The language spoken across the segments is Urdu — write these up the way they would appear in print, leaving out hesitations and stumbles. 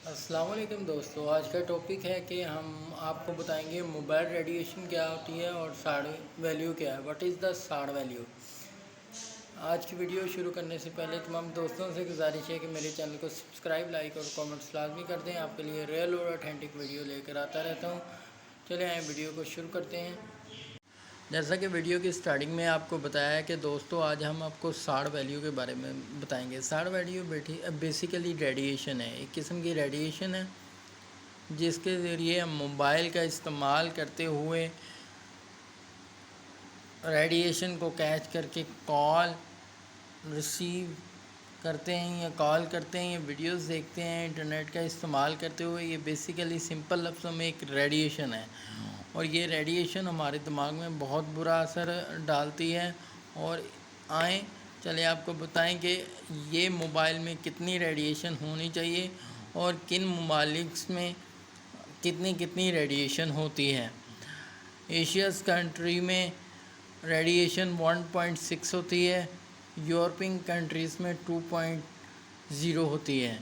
السلام علیکم دوستو، آج کا ٹاپک ہے کہ ہم آپ کو بتائیں گے موبائل ریڈیشن کیا ہوتی ہے اور ساڑ ویلیو کیا ہے. واٹ از دا ساڑ ویلیو. آج کی ویڈیو شروع کرنے سے پہلے تمام دوستوں سے گزارش ہے کہ میرے چینل کو سبسکرائب، لائک اور کامنٹس لازمی کر دیں. آپ کے لیے ریئل اور اوتھینٹک ویڈیو لے کر آتا رہتا ہوں. چلیں آئیں ویڈیو کو شروع کرتے ہیں. جیسا کہ ویڈیو کی سٹارٹنگ میں آپ کو بتایا ہے کہ دوستو آج ہم آپ کو ساڑ ویلیو کے بارے میں بتائیں گے. ساڑ ویلیو بیسیکلی ریڈیشن ہے، ایک قسم کی ریڈیشن ہے جس کے ذریعے ہم موبائل کا استعمال کرتے ہوئے ریڈیشن کو کیچ کر کے کال ریسیو کرتے ہیں یا کال کرتے ہیں یا ویڈیوز دیکھتے ہیں انٹرنیٹ کا استعمال کرتے ہوئے. یہ بیسیکلی سمپل لفظوں میں ایک ریڈیشن ہے اور یہ ریڈیشن ہمارے دماغ میں بہت برا اثر ڈالتی ہے. اور آئیں چلیں آپ کو بتائیں کہ یہ موبائل میں کتنی ریڈیشن ہونی چاہیے اور کن ممالک میں کتنی ریڈیشن ہوتی ہے. ایشیاز کنٹری میں ریڈیشن 1.6 ہوتی ہے، یورپین کنٹریز میں 2.0 ہوتی ہے.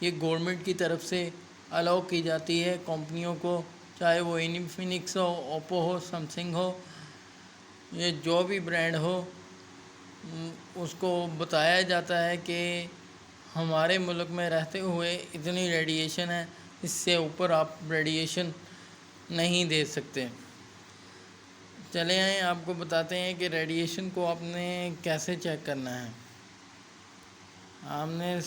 یہ گورنمنٹ کی طرف سے الاؤ کی جاتی ہے کمپنیوں کو، چاہے وہ انفینکس ہو، اوپو ہو، سمسنگ ہو، یہ جو بھی برانڈ ہو. اس کو بتایا جاتا ہے کہ ہمارے ملک میں رہتے ہوئے اتنی ریڈیشن ہے، اس سے اوپر آپ ریڈیشن نہیں دے سکتے. چلے آئیں آپ کو بتاتے ہیں کہ ریڈیشن کو آپ نے کیسے چیک کرنا ہے. آپ نے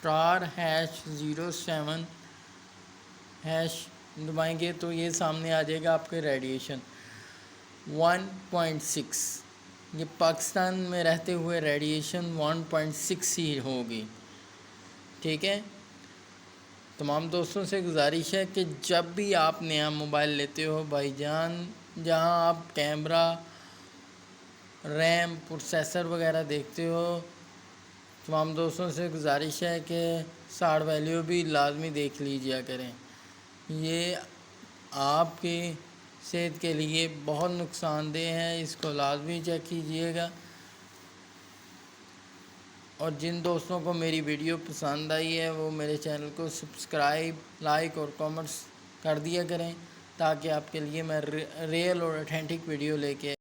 *#07# دبائیں گے تو یہ سامنے آ جائے گا آپ کے ریڈیشن 1.6. یہ پاکستان میں رہتے ہوئے ریڈیشن 1.6 ہی ہوگی. ٹھیک ہے. تمام دوستوں سے گزارش ہے کہ جب بھی آپ نیا موبائل لیتے ہو بھائی جان، جہاں آپ کیمرہ، ریم، پروسیسر وغیرہ دیکھتے ہو، تمام دوستوں سے گزارش ہے کہ ساڑ ویلیو بھی لازمی دیکھ لیجیا کریں. یہ آپ کی صحت کے لیے بہت نقصان دہ ہے، اس کو لازمی چیک کیجیے گا. اور جن دوستوں کو میری ویڈیو پسند آئی ہے وہ میرے چینل کو سبسکرائب، لائک اور کامنٹس کر دیا کریں تاکہ آپ کے لیے میں ریئل اور اوتھینٹک ویڈیو لے کے